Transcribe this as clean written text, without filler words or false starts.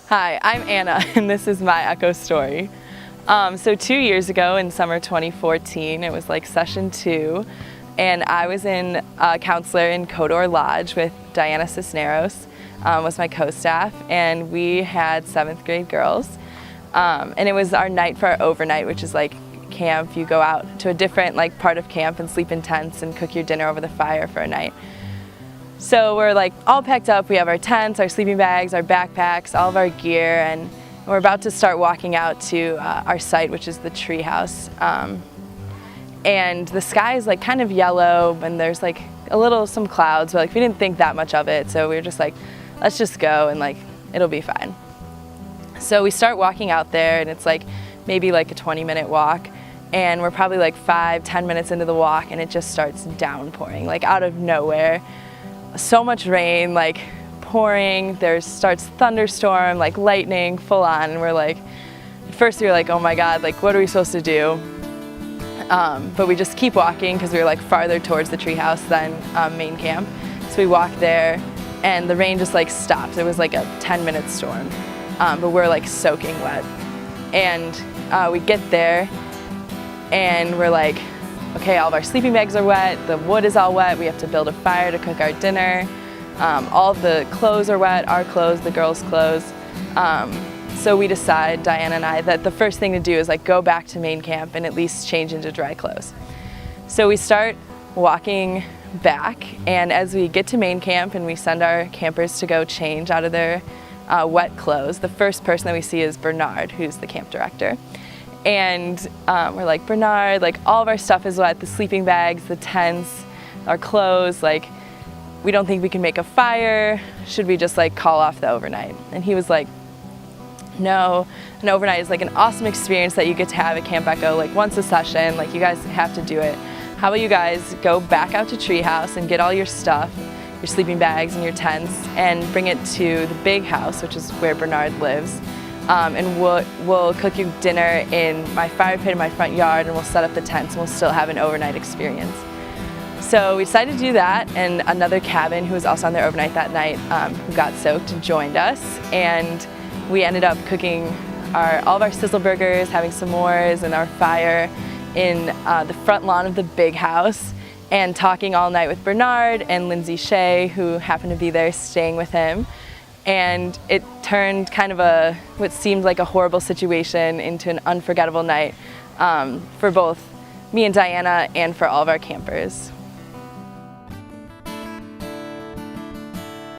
Hi, I'm Anna, and this is my Echo story. So 2 years ago in summer 2014, it was like session 2, and I was in counselor in Codor Lodge with Diana Cisneros, was my co-staff, and we had 7th grade girls. And it was our night for our overnight, which is like camp. You go out to a different part of camp and sleep in tents and cook your dinner over the fire for a night. So we're all packed up. We have our tents, our sleeping bags, our backpacks, all of our gear, and we're about to start walking out to our site, which is the tree house. And the sky is kind of yellow, and there's some clouds, but we didn't think that much of it. So we were just let's just go and it'll be fine. So we start walking out there, and it's maybe a 20-minute walk, and we're probably 5-10 minutes into the walk, and it just starts downpouring, out of nowhere. So much rain, pouring. There starts thunderstorm, lightning, full on, and we're at first we were oh my God, what are we supposed to do? But we just keep walking because we were farther towards the treehouse than main camp. So we walked there, and the rain just stopped. It was a 10-minute storm, but we're soaking wet. And we get there, and we're okay, all of our sleeping bags are wet, the wood is all wet, we have to build a fire to cook our dinner. All of the clothes are wet, our clothes, the girls' clothes. So we decide, Diana and I, that the first thing to do is go back to main camp and at least change into dry clothes. So we start walking back, and as we get to main camp and we send our campers to go change out of their wet clothes, the first person that we see is Bernard, who's the camp director. And we're Bernard, all of our stuff is wet, the sleeping bags, the tents, our clothes, we don't think we can make a fire. Should we just call off the overnight? And he was no, an overnight is an awesome experience that you get to have at Camp Echo, once a session, you guys have to do it. How about you guys go back out to Treehouse and get all your stuff, your sleeping bags and your tents, and bring it to the big house, which is where Bernard lives. And we'll cook you dinner in my fire pit in my front yard, and we'll set up the tents, and we'll still have an overnight experience. So we decided to do that, and another cabin who was also on there overnight that night, who got soaked, joined us, and we ended up cooking all of our sizzle burgers, having s'mores and our fire in the front lawn of the big house, and talking all night with Bernard and Lindsay Shea, who happened to be there staying with him. And it turned kind of what seemed like a horrible situation into an unforgettable night for both me and Diana and for all of our campers.